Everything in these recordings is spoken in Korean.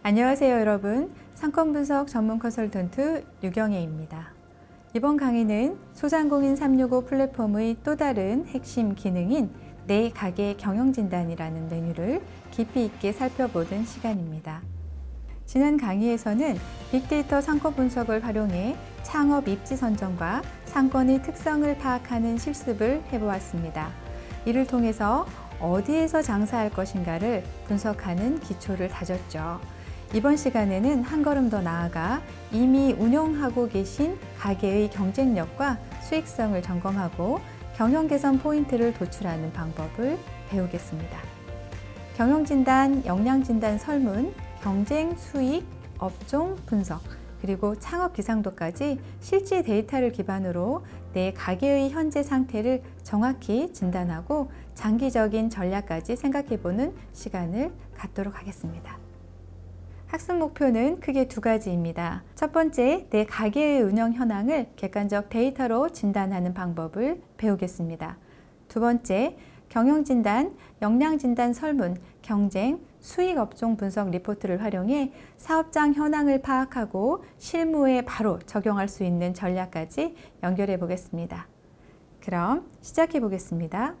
안녕하세요 여러분, 상권분석 전문 컨설턴트 유경애입니다. 이번 강의는 소상공인 365 플랫폼의 또 다른 핵심 기능인 내 가게 경영진단이라는 메뉴를 깊이 있게 살펴보는 시간입니다. 지난 강의에서는 빅데이터 상권 분석을 활용해 창업 입지 선정과 상권의 특성을 파악하는 실습을 해보았습니다. 이를 통해서 어디에서 장사할 것인가를 분석하는 기초를 다졌죠. 이번 시간에는 한 걸음 더 나아가 이미 운영하고 계신 가게의 경쟁력과 수익성을 점검하고 경영 개선 포인트를 도출하는 방법을 배우겠습니다. 경영진단, 역량진단 설문, 경쟁, 수익, 업종 분석, 그리고 창업 기상도까지 실제 데이터를 기반으로 내 가게의 현재 상태를 정확히 진단하고 장기적인 전략까지 생각해보는 시간을 갖도록 하겠습니다. 학습 목표는 크게 두 가지입니다. 첫 번째, 내 가게의 운영 현황을 객관적 데이터로 진단하는 방법을 배우겠습니다. 두 번째, 경영진단, 역량진단 설문, 경쟁, 수익 업종 분석 리포트를 활용해 사업장 현황을 파악하고 실무에 바로 적용할 수 있는 전략까지 연결해 보겠습니다. 그럼 시작해 보겠습니다.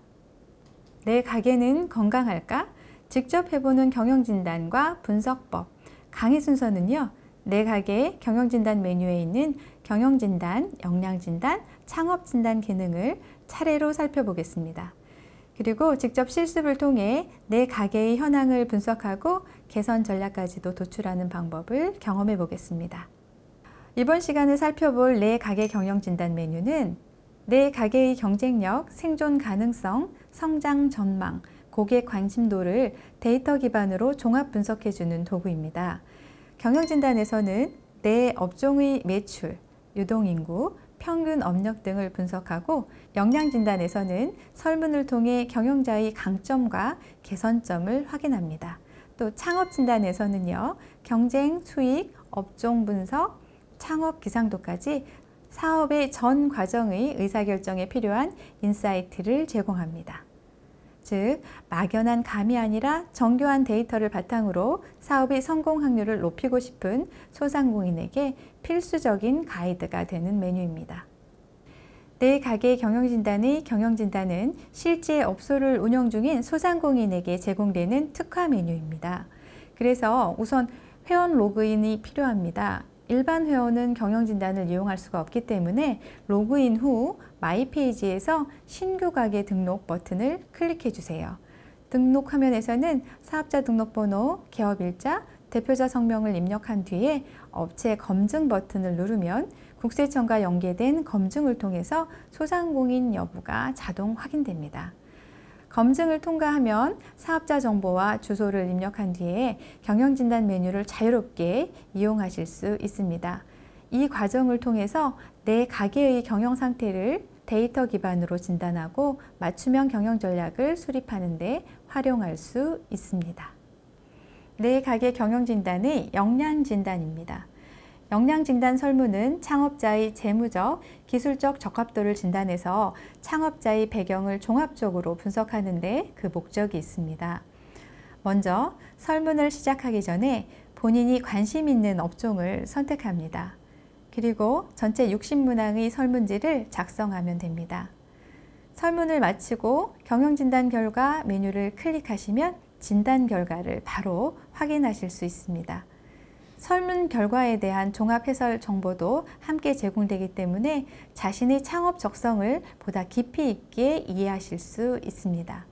내 가게는 건강할까? 직접 해보는 경영진단과 분석법. 강의 순서는요, 내 가게 경영진단 메뉴에 있는 경영진단, 역량진단, 창업진단 기능을 차례로 살펴보겠습니다. 그리고 직접 실습을 통해 내 가게의 현황을 분석하고 개선 전략까지도 도출하는 방법을 경험해 보겠습니다. 이번 시간에 살펴볼 내 가게 경영진단 메뉴는 내 가게의 경쟁력, 생존 가능성, 성장 전망, 고객 관심도를 데이터 기반으로 종합 분석해주는 도구입니다. 경영진단에서는 내 업종의 매출, 유동인구, 평균 업력 등을 분석하고 역량진단에서는 설문을 통해 경영자의 강점과 개선점을 확인합니다. 또 창업진단에서는요, 경쟁, 수익, 업종 분석, 창업 기상도까지 사업의 전 과정의 의사결정에 필요한 인사이트를 제공합니다. 즉, 막연한 감이 아니라 정교한 데이터를 바탕으로 사업의 성공 확률을 높이고 싶은 소상공인에게 필수적인 가이드가 되는 메뉴입니다. 내 가게 경영진단의 경영진단은 실제 업소를 운영 중인 소상공인에게 제공되는 특화 메뉴입니다. 그래서 우선 회원 로그인이 필요합니다. 일반 회원은 경영진단을 이용할 수가 없기 때문에 로그인 후 마이 페이지에서 신규 가게 등록 버튼을 클릭해 주세요. 등록 화면에서는 사업자 등록번호, 개업일자, 대표자 성명을 입력한 뒤에 업체 검증 버튼을 누르면 국세청과 연계된 검증을 통해서 소상공인 여부가 자동 확인됩니다. 검증을 통과하면 사업자 정보와 주소를 입력한 뒤에 경영진단 메뉴를 자유롭게 이용하실 수 있습니다. 이 과정을 통해서 내 가게의 경영 상태를 데이터 기반으로 진단하고 맞춤형 경영 전략을 수립하는 데 활용할 수 있습니다. 내 가게 경영진단의 역량진단입니다. 역량진단 설문은 창업자의 재무적, 기술적 적합도를 진단해서 창업자의 배경을 종합적으로 분석하는 데 그 목적이 있습니다. 먼저 설문을 시작하기 전에 본인이 관심 있는 업종을 선택합니다. 그리고 전체 60문항의 설문지를 작성하면 됩니다. 설문을 마치고 경영진단 결과 메뉴를 클릭하시면 진단 결과를 바로 확인하실 수 있습니다. 설문 결과에 대한 종합 해설 정보도 함께 제공되기 때문에 자신의 창업 적성을 보다 깊이 있게 이해하실 수 있습니다.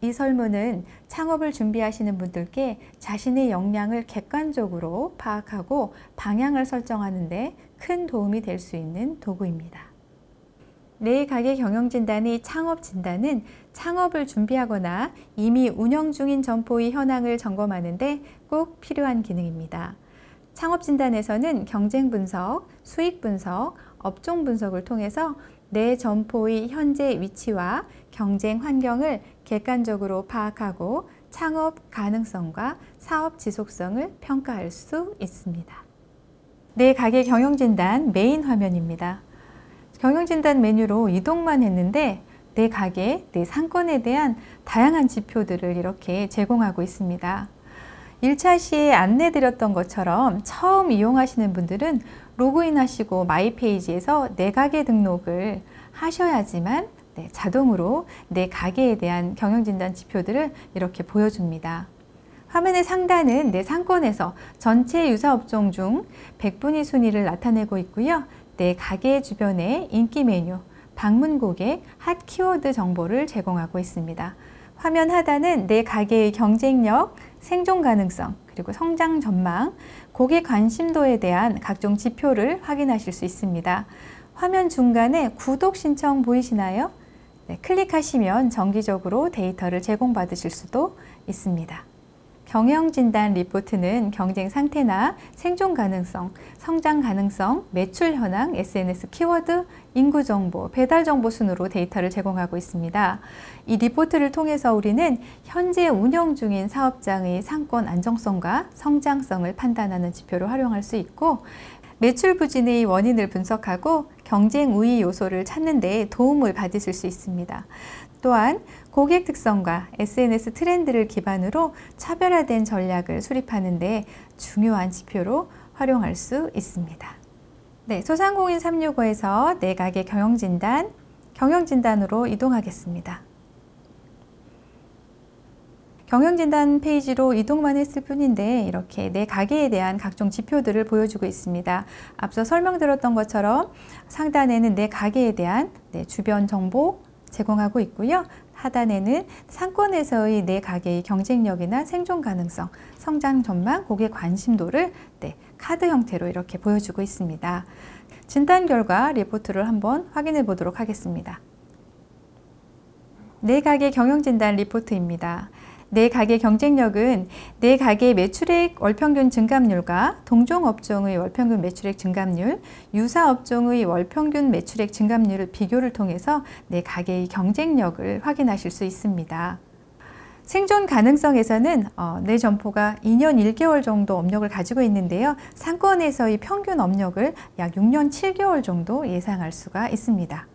이 설문은 창업을 준비하시는 분들께 자신의 역량을 객관적으로 파악하고 방향을 설정하는 데 큰 도움이 될 수 있는 도구입니다. 내 가게 경영진단의 창업진단은 창업을 준비하거나 이미 운영 중인 점포의 현황을 점검하는 데 꼭 필요한 기능입니다. 창업진단에서는 경쟁 분석, 수익 분석, 업종 분석을 통해서 내 점포의 현재 위치와 경쟁 환경을 객관적으로 파악하고 창업 가능성과 사업 지속성을 평가할 수 있습니다. 내 가게 경영진단 메인 화면입니다. 경영진단 메뉴로 이동만 했는데 내 가게, 내 상권에 대한 다양한 지표들을 이렇게 제공하고 있습니다. 1차 시에 안내드렸던 것처럼 처음 이용하시는 분들은 로그인 하시고 마이 페이지에서 내 가게 등록을 하셔야지만 자동으로 내 가게에 대한 경영진단 지표들을 이렇게 보여줍니다. 화면의 상단은 내 상권에서 전체 유사업종 중 100분위 순위를 나타내고 있고요. 내 가게 주변의 인기 메뉴, 방문 고객, 핫 키워드 정보를 제공하고 있습니다. 화면 하단은 내 가게의 경쟁력, 생존 가능성, 그리고 성장 전망, 고객 관심도에 대한 각종 지표를 확인하실 수 있습니다. 화면 중간에 구독 신청 보이시나요? 클릭하시면 정기적으로 데이터를 제공받으실 수도 있습니다. 경영진단 리포트는 경쟁 상태나 생존 가능성, 성장 가능성, 매출 현황, SNS 키워드, 인구 정보, 배달 정보 순으로 데이터를 제공하고 있습니다. 이 리포트를 통해서 우리는 현재 운영 중인 사업장의 상권 안정성과 성장성을 판단하는 지표로 활용할 수 있고, 매출 부진의 원인을 분석하고 경쟁 우위 요소를 찾는 데 도움을 받으실 수 있습니다. 또한 고객 특성과 SNS 트렌드를 기반으로 차별화된 전략을 수립하는 데 중요한 지표로 활용할 수 있습니다. 네, 소상공인 365에서 내 가게 경영진단, 경영진단으로 이동하겠습니다. 경영진단 페이지로 이동만 했을 뿐인데 이렇게 내 가게에 대한 각종 지표들을 보여주고 있습니다. 앞서 설명드렸던 것처럼 상단에는 내 가게에 대한 주변 정보 제공하고 있고요. 하단에는 상권에서의 내 가게의 경쟁력이나 생존 가능성, 성장 전망, 고객 관심도를 카드 형태로 이렇게 보여주고 있습니다. 진단 결과 리포트를 한번 확인해 보도록 하겠습니다. 내 가게 경영진단 리포트입니다. 내 가게 경쟁력은 내 가게 매출액 월평균 증감률과 동종 업종의 월평균 매출액 증감률, 유사 업종의 월평균 매출액 증감률을 비교를 통해서 내 가게의 경쟁력을 확인하실 수 있습니다. 생존 가능성에서는 내 점포가 2년 1개월 정도 업력을 가지고 있는데요. 상권에서의 평균 업력을 약 6년 7개월 정도 예상할 수가 있습니다.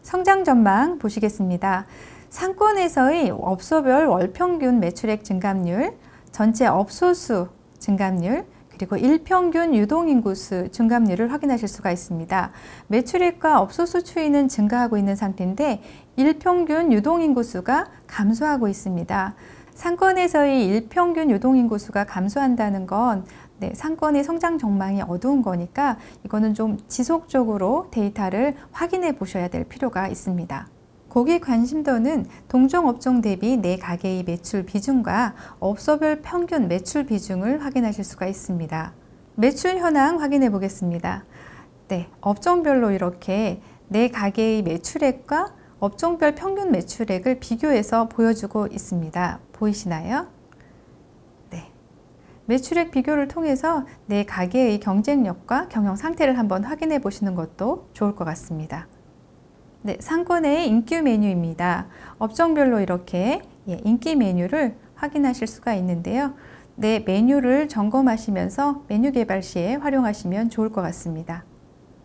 성장 전망 보시겠습니다. 상권에서의 업소별 월평균 매출액 증감률, 전체 업소수 증감률, 그리고 일평균 유동인구수 증감률을 확인하실 수가 있습니다. 매출액과 업소수 추이는 증가하고 있는 상태인데 일평균 유동인구수가 감소하고 있습니다. 상권에서의 일평균 유동인구수가 감소한다는 건 상권의 성장 전망이 어두운 거니까 이거는 좀 지속적으로 데이터를 확인해 보셔야 될 필요가 있습니다. 고객 관심도는 동종 업종 대비 내 가게의 매출 비중과 업소별 평균 매출 비중을 확인하실 수가 있습니다. 매출 현황 확인해 보겠습니다. 업종별로 이렇게 내 가게의 매출액과 업종별 평균 매출액을 비교해서 보여주고 있습니다. 보이시나요? 매출액 비교를 통해서 내 가게의 경쟁력과 경영 상태를 한번 확인해 보시는 것도 좋을 것 같습니다. 상권의 인기 메뉴입니다. 업종별로 이렇게 인기 메뉴를 확인하실 수가 있는데요. 내 메뉴를 점검하시면서 메뉴 개발 시에 활용하시면 좋을 것 같습니다.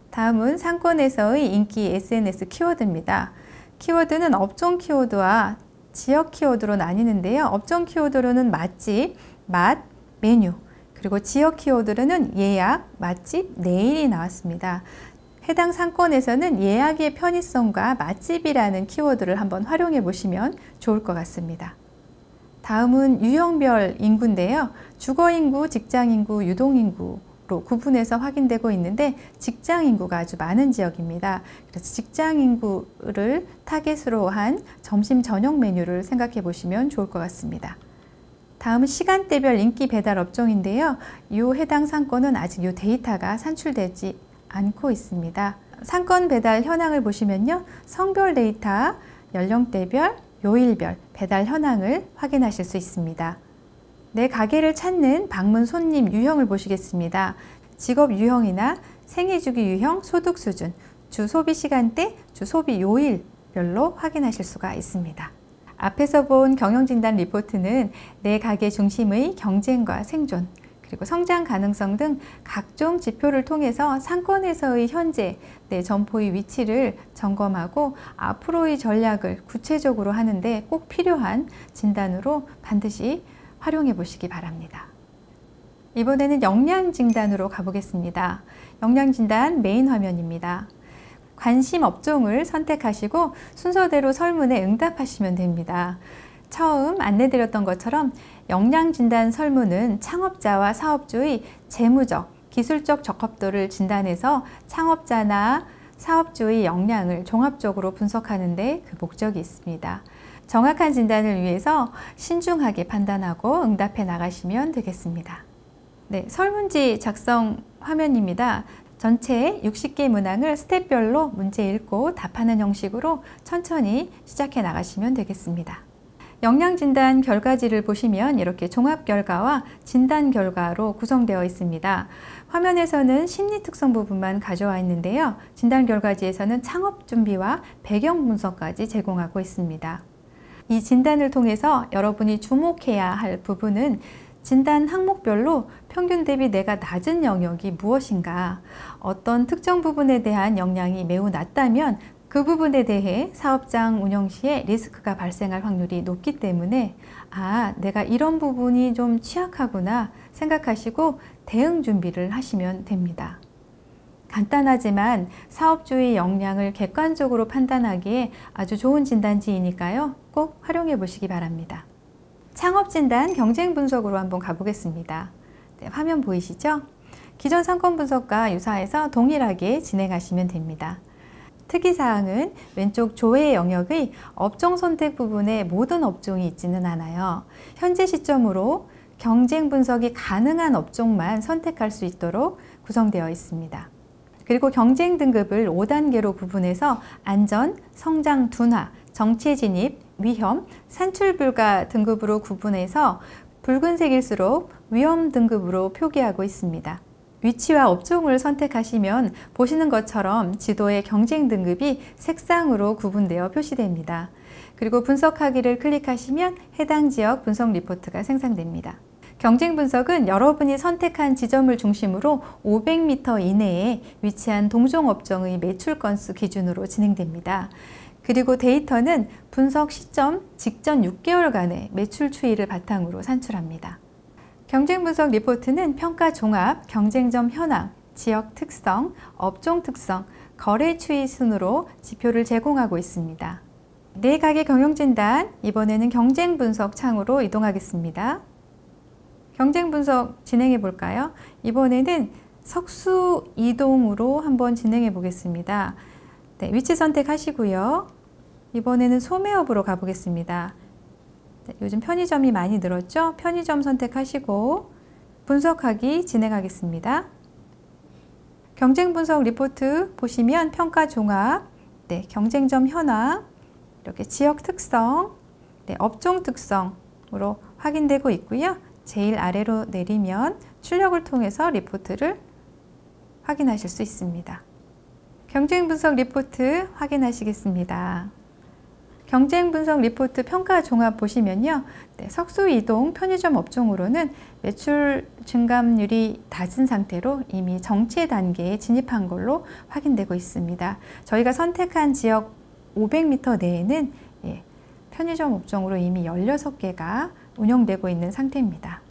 다음은 상권에서의 인기 SNS 키워드입니다. 키워드는 업종 키워드와 지역 키워드로 나뉘는데요. 업종 키워드로는 맛집, 맛, 메뉴, 그리고 지역 키워드로는 예약, 맛집, 네일이 나왔습니다. 해당 상권에서는 예약의 편의성과 맛집이라는 키워드를 한번 활용해 보시면 좋을 것 같습니다. 다음은 유형별 인구인데요. 주거인구, 직장인구, 유동인구로 구분해서 확인되고 있는데 직장인구가 아주 많은 지역입니다. 그래서 직장인구를 타겟으로 한 점심 저녁 메뉴를 생각해 보시면 좋을 것 같습니다. 다음은 시간대별 인기 배달 업종인데요. 이 해당 상권은 아직 이 데이터가 산출되지 않고 있습니다. 상권 배달 현황을 보시면요. 성별 데이터, 연령대별, 요일별 배달 현황을 확인하실 수 있습니다. 내 가게를 찾는 방문 손님 유형을 보시겠습니다. 직업 유형이나 생애주기 유형, 소득 수준, 주 소비 시간대, 주 소비 요일별로 확인하실 수가 있습니다. 앞에서 본 경영진단 리포트는 내 가게 중심의 경쟁과 생존, 그리고 성장 가능성 등 각종 지표를 통해서 상권에서의 현재 점포의 위치를 점검하고 앞으로의 전략을 구체적으로 하는데 꼭 필요한 진단으로 반드시 활용해 보시기 바랍니다. 이번에는 역량 진단으로 가보겠습니다. 역량 진단 메인 화면입니다. 관심 업종을 선택하시고 순서대로 설문에 응답하시면 됩니다. 처음 안내드렸던 것처럼 역량 진단 설문은 창업자와 사업주의 재무적, 기술적 적합도를 진단해서 창업자나 사업주의 역량을 종합적으로 분석하는 데 그 목적이 있습니다. 정확한 진단을 위해서 신중하게 판단하고 응답해 나가시면 되겠습니다. 네, 설문지 작성 화면입니다. 전체 60개 문항을 스텝별로 문제 읽고 답하는 형식으로 천천히 시작해 나가시면 되겠습니다. 역량 진단 결과지를 보시면 이렇게 종합 결과와 진단 결과로 구성되어 있습니다. 화면에서는 심리 특성 부분만 가져와 있는데요. 진단 결과지에서는 창업 준비와 배경 분석까지 제공하고 있습니다. 이 진단을 통해서 여러분이 주목해야 할 부분은 진단 항목별로 평균 대비 내가 낮은 영역이 무엇인가, 어떤 특정 부분에 대한 역량이 매우 낮다면 그 부분에 대해 사업장 운영 시에 리스크가 발생할 확률이 높기 때문에 내가 이런 부분이 좀 취약하구나 생각하시고 대응 준비를 하시면 됩니다. 간단하지만 사업주의 역량을 객관적으로 판단하기에 아주 좋은 진단지이니까요. 꼭 활용해 보시기 바랍니다. 창업진단 경쟁 분석으로 한번 가보겠습니다. 네, 화면 보이시죠? 기존 상권 분석과 유사해서 동일하게 진행하시면 됩니다. 특이사항은 왼쪽 조회 영역의 업종 선택 부분에 모든 업종이 있지는 않아요. 현재 시점으로 경쟁 분석이 가능한 업종만 선택할 수 있도록 구성되어 있습니다. 그리고 경쟁 등급을 5단계로 구분해서 안전, 성장 둔화, 정체 진입, 위험, 산출 불가 등급으로 구분해서 붉은색일수록 위험 등급으로 표기하고 있습니다. 위치와 업종을 선택하시면 보시는 것처럼 지도의 경쟁 등급이 색상으로 구분되어 표시됩니다. 그리고 분석하기를 클릭하시면 해당 지역 분석 리포트가 생성됩니다. 경쟁 분석은 여러분이 선택한 지점을 중심으로 500m 이내에 위치한 동종 업종의 매출 건수 기준으로 진행됩니다. 그리고 데이터는 분석 시점 직전 6개월간의 매출 추이를 바탕으로 산출합니다. 경쟁 분석 리포트는 평가 종합, 경쟁점 현황, 지역 특성, 업종 특성, 거래 추이 순으로 지표를 제공하고 있습니다. 내 가게 경영진단, 이번에는 경쟁 분석 창으로 이동하겠습니다. 경쟁 분석 진행해 볼까요? 이번에는 석수 이동으로 한번 진행해 보겠습니다. 네, 위치 선택하시고요. 이번에는 소매업으로 가보겠습니다. 네, 요즘 편의점이 많이 늘었죠? 편의점 선택하시고 분석하기 진행하겠습니다. 경쟁 분석 리포트 보시면 평가 종합, 네, 경쟁점 현황, 이렇게 지역 특성, 네, 업종 특성으로 확인되고 있고요. 제일 아래로 내리면 출력을 통해서 리포트를 확인하실 수 있습니다. 경쟁 분석 리포트 확인하시겠습니다. 경쟁 분석 리포트 평가 종합 보시면요. 네, 석수 이동 편의점 업종으로는 매출 증감률이 낮은 상태로 이미 정체 단계에 진입한 걸로 확인되고 있습니다. 저희가 선택한 지역 500m 내에는 편의점 업종으로 이미 16개가 운영되고 있는 상태입니다.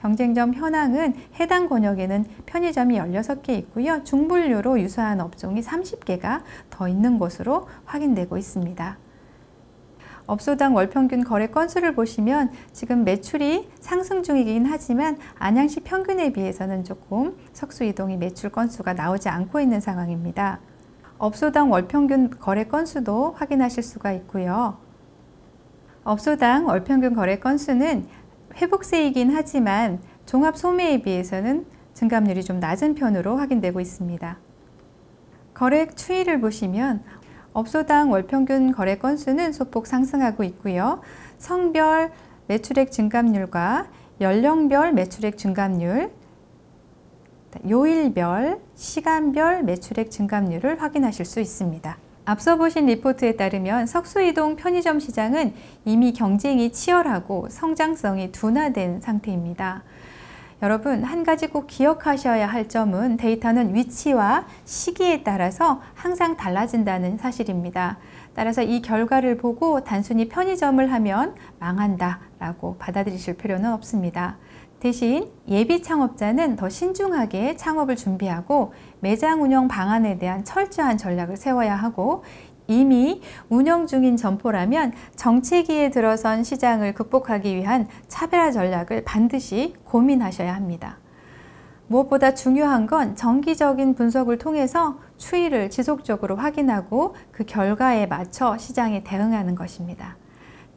경쟁점 현황은 해당 권역에는 편의점이 16개 있고요. 중분류로 유사한 업종이 30개가 더 있는 것으로 확인되고 있습니다. 업소당 월평균 거래 건수를 보시면 지금 매출이 상승 중이긴 하지만 안양시 평균에 비해서는 조금 석수 이동이 매출 건수가 나오지 않고 있는 상황입니다. 업소당 월평균 거래 건수도 확인하실 수가 있고요. 업소당 월평균 거래 건수는 회복세이긴 하지만 종합 소매에 비해서는 증감률이 좀 낮은 편으로 확인되고 있습니다. 거래 추이를 보시면 업소당 월평균 거래 건수는 소폭 상승하고 있고요. 성별 매출액 증감률과 연령별 매출액 증감률, 요일별, 시간별 매출액 증감률을 확인하실 수 있습니다. 앞서 보신 리포트에 따르면 석수이동 편의점 시장은 이미 경쟁이 치열하고 성장성이 둔화된 상태입니다. 여러분, 한 가지 꼭 기억하셔야 할 점은 데이터는 위치와 시기에 따라서 항상 달라진다는 사실입니다. 따라서 이 결과를 보고 단순히 편의점을 하면 망한다 라고 받아들이실 필요는 없습니다. 대신 예비 창업자는 더 신중하게 창업을 준비하고 매장 운영 방안에 대한 철저한 전략을 세워야 하고, 이미 운영 중인 점포라면 정체기에 들어선 시장을 극복하기 위한 차별화 전략을 반드시 고민하셔야 합니다. 무엇보다 중요한 건 정기적인 분석을 통해서 추이를 지속적으로 확인하고 그 결과에 맞춰 시장에 대응하는 것입니다.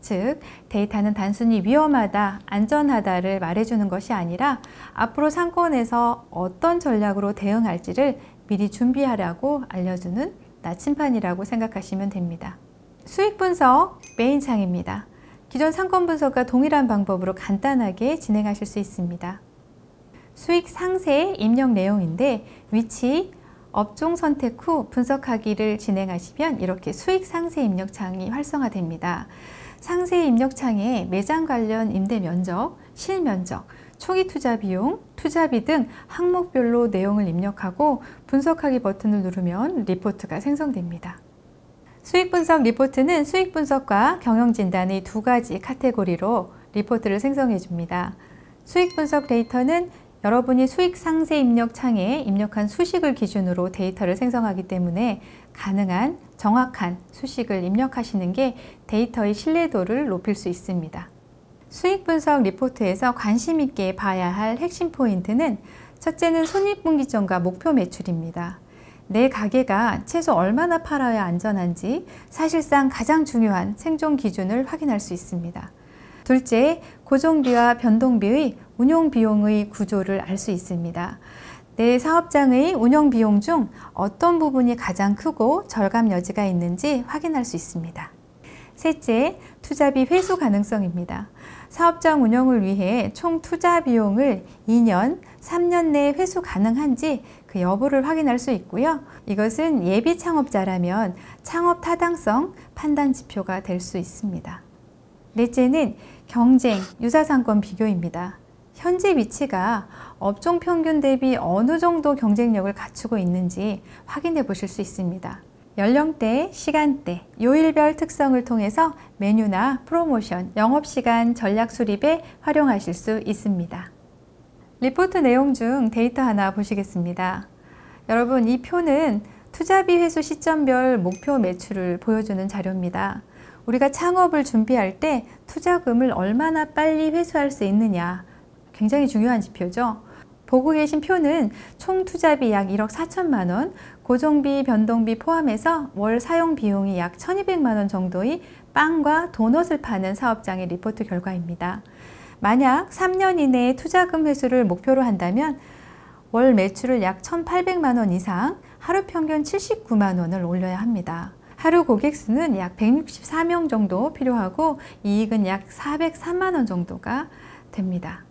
즉, 데이터는 단순히 위험하다, 안전하다를 말해주는 것이 아니라 앞으로 상권에서 어떤 전략으로 대응할지를 미리 준비하라고 알려주는 나침판이라고 생각하시면 됩니다. 수익 분석 메인 창입니다. 기존 상권 분석과 동일한 방법으로 간단하게 진행하실 수 있습니다. 수익 상세 입력 내용인데 위치, 업종 선택 후 분석하기를 진행하시면 이렇게 수익 상세 입력 창이 활성화됩니다. 상세 입력 창에 매장 관련 임대 면적, 실면적, 초기 투자 비용, 투자비 등 항목별로 내용을 입력하고 분석하기 버튼을 누르면 리포트가 생성됩니다. 수익 분석 리포트는 수익 분석과 경영 진단의 두 가지 카테고리로 리포트를 생성해 줍니다. 수익 분석 데이터는 여러분이 수익 상세 입력 창에 입력한 수식을 기준으로 데이터를 생성하기 때문에 가능한 정확한 수식을 입력하시는 게 데이터의 신뢰도를 높일 수 있습니다. 수익 분석 리포트에서 관심 있게 봐야 할 핵심 포인트는 첫째는 손익분기점과 목표 매출입니다. 내 가게가 최소 얼마나 팔아야 안전한지 사실상 가장 중요한 생존 기준을 확인할 수 있습니다. 둘째, 고정비와 변동비의 운용 비용의 구조를 알 수 있습니다. 내 사업장의 운영 비용 중 어떤 부분이 가장 크고 절감 여지가 있는지 확인할 수 있습니다. 셋째, 투자비 회수 가능성입니다. 사업장 운영을 위해 총 투자 비용을 2년, 3년 내에 회수 가능한지 그 여부를 확인할 수 있고요. 이것은 예비 창업자라면 창업 타당성 판단 지표가 될 수 있습니다. 넷째는 경쟁, 유사상권 비교입니다. 현재 위치가 업종 평균 대비 어느 정도 경쟁력을 갖추고 있는지 확인해 보실 수 있습니다. 연령대, 시간대, 요일별 특성을 통해서 메뉴나 프로모션, 영업시간 전략 수립에 활용하실 수 있습니다. 리포트 내용 중 데이터 하나 보시겠습니다. 여러분, 이 표는 투자비 회수 시점별 목표 매출을 보여주는 자료입니다. 우리가 창업을 준비할 때 투자금을 얼마나 빨리 회수할 수 있느냐, 굉장히 중요한 지표죠. 보고 계신 표는 총 투자비 약 1억 4천만 원, 고정비, 변동비 포함해서 월 사용 비용이 약 1,200만 원 정도의 빵과 도넛을 파는 사업장의 리포트 결과입니다. 만약 3년 이내에 투자금 회수를 목표로 한다면 월 매출을 약 1,800만 원 이상, 하루 평균 79만 원을 올려야 합니다. 하루 고객 수는 약 164명 정도 필요하고 이익은 약 403만 원 정도가 됩니다.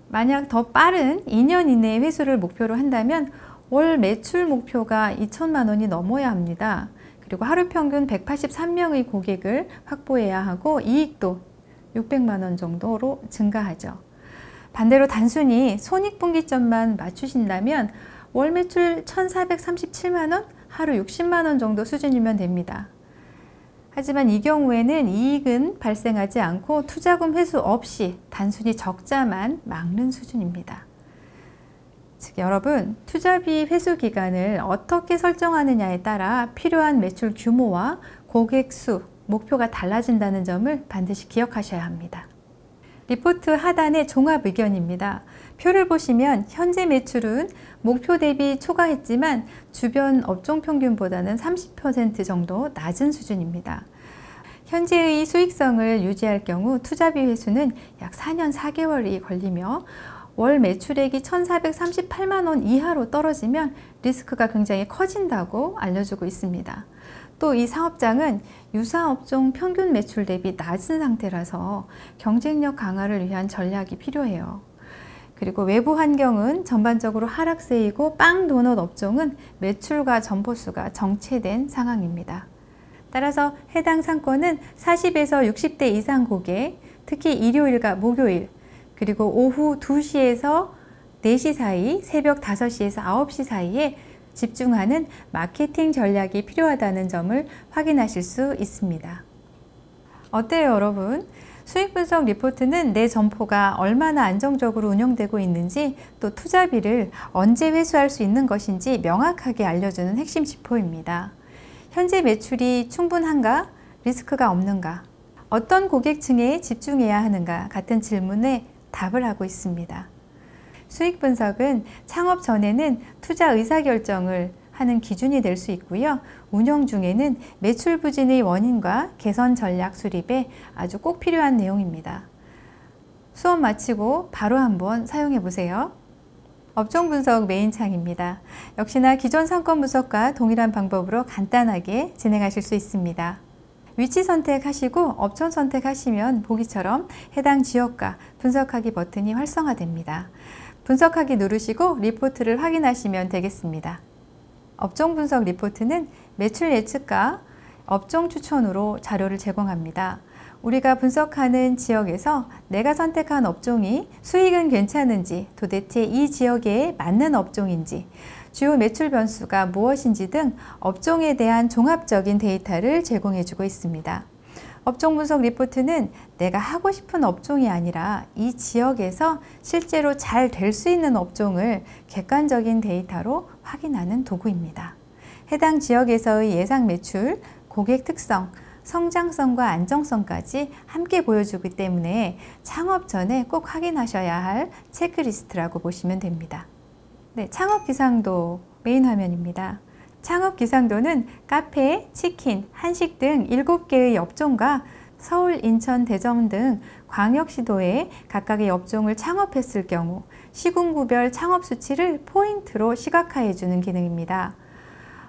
만약 더 빠른 2년 이내의 회수를 목표로 한다면 월 매출 목표가 2천만 원이 넘어야 합니다. 그리고 하루 평균 183명의 고객을 확보해야 하고 이익도 600만 원 정도로 증가하죠. 반대로 단순히 손익분기점만 맞추신다면 월 매출 1,437만 원, 하루 60만 원 정도 수준이면 됩니다. 하지만 이 경우에는 이익은 발생하지 않고 투자금 회수 없이 단순히 적자만 막는 수준입니다. 즉, 여러분, 투자비 회수 기간을 어떻게 설정하느냐에 따라 필요한 매출 규모와 고객 수, 목표가 달라진다는 점을 반드시 기억하셔야 합니다. 리포트 하단의 종합 의견입니다. 표를 보시면 현재 매출은 목표 대비 초과했지만 주변 업종 평균보다는 30% 정도 낮은 수준입니다. 현재의 수익성을 유지할 경우 투자비 회수는 약 4년 4개월이 걸리며 월 매출액이 1,438만 원 이하로 떨어지면 리스크가 굉장히 커진다고 알려주고 있습니다. 또 이 사업장은 유사 업종 평균 매출 대비 낮은 상태라서 경쟁력 강화를 위한 전략이 필요해요. 그리고 외부 환경은 전반적으로 하락세이고 빵 도넛 업종은 매출과 점포수가 정체된 상황입니다. 따라서 해당 상권은 40에서 60대 이상 고객, 특히 일요일과 목요일, 그리고 오후 2시에서 4시 사이, 새벽 5시에서 9시 사이에 집중하는 마케팅 전략이 필요하다는 점을 확인하실 수 있습니다. 어때요, 여러분? 수익 분석 리포트는 내 점포가 얼마나 안정적으로 운영되고 있는지, 또 투자비를 언제 회수할 수 있는 것인지 명확하게 알려주는 핵심 지표입니다. 현재 매출이 충분한가? 리스크가 없는가? 어떤 고객층에 집중해야 하는가? 같은 질문에 답을 하고 있습니다. 수익 분석은 창업 전에는 투자 의사결정을 하는 기준이 될 수 있고요. 운영 중에는 매출 부진의 원인과 개선 전략 수립에 아주 꼭 필요한 내용입니다. 수업 마치고 바로 한번 사용해 보세요. 업종 분석 메인 창입니다. 역시나 기존 상권 분석과 동일한 방법으로 간단하게 진행하실 수 있습니다. 위치 선택하시고 업종 선택하시면 보기처럼 해당 지역과 분석하기 버튼이 활성화됩니다. 분석하기 누르시고 리포트를 확인하시면 되겠습니다. 업종 분석 리포트는 매출 예측과 업종 추천으로 자료를 제공합니다. 우리가 분석하는 지역에서 내가 선택한 업종이 수익은 괜찮은지, 도대체 이 지역에 맞는 업종인지, 주요 매출 변수가 무엇인지 등 업종에 대한 종합적인 데이터를 제공해주고 있습니다. 업종 분석 리포트는 내가 하고 싶은 업종이 아니라 이 지역에서 실제로 잘 될 수 있는 업종을 객관적인 데이터로 확인하는 도구입니다. 해당 지역에서의 예상 매출, 고객 특성, 성장성과 안정성까지 함께 보여주기 때문에 창업 전에 꼭 확인하셔야 할 체크리스트라고 보시면 됩니다. 네, 창업 기상도 메인 화면입니다. 창업 기상도는 카페, 치킨, 한식 등 7개의 업종과 서울, 인천, 대전 등 광역시도에 각각의 업종을 창업했을 경우 시군구별 창업 수치를 포인트로 시각화해 주는 기능입니다.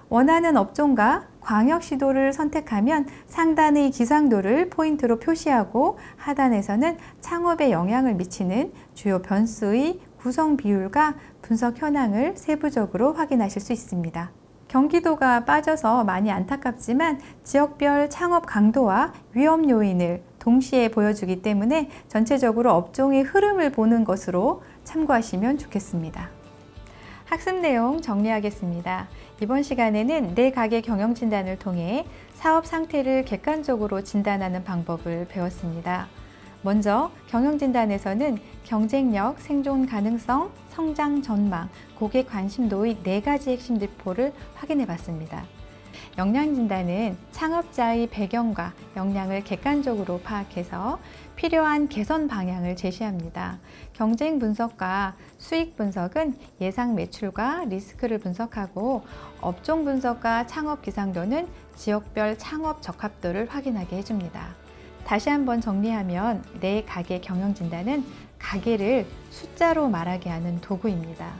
원하는 업종과 광역시도를 선택하면 상단의 기상도를 포인트로 표시하고 하단에서는 창업에 영향을 미치는 주요 변수의 구성 비율과 분석 현황을 세부적으로 확인하실 수 있습니다. 경기도가 빠져서 많이 안타깝지만 지역별 창업 강도와 위험 요인을 동시에 보여주기 때문에 전체적으로 업종의 흐름을 보는 것으로 참고하시면 좋겠습니다. 학습 내용 정리하겠습니다. 이번 시간에는 내 가게 경영 진단을 통해 사업 상태를 객관적으로 진단하는 방법을 배웠습니다. 먼저 경영진단에서는 경쟁력, 생존 가능성, 성장 전망, 고객 관심도의 4가지 핵심 지표를 확인해 봤습니다. 역량진단은 창업자의 배경과 역량을 객관적으로 파악해서 필요한 개선 방향을 제시합니다. 경쟁 분석과 수익 분석은 예상 매출과 리스크를 분석하고, 업종 분석과 창업 기상도는 지역별 창업 적합도를 확인하게 해줍니다. 다시 한번 정리하면 내 가게 경영진단은 가게를 숫자로 말하게 하는 도구입니다.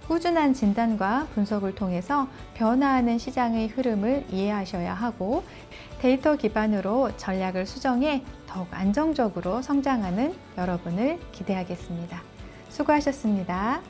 꾸준한 진단과 분석을 통해서 변화하는 시장의 흐름을 이해하셔야 하고, 데이터 기반으로 전략을 수정해 더욱 안정적으로 성장하는 여러분을 기대하겠습니다. 수고하셨습니다.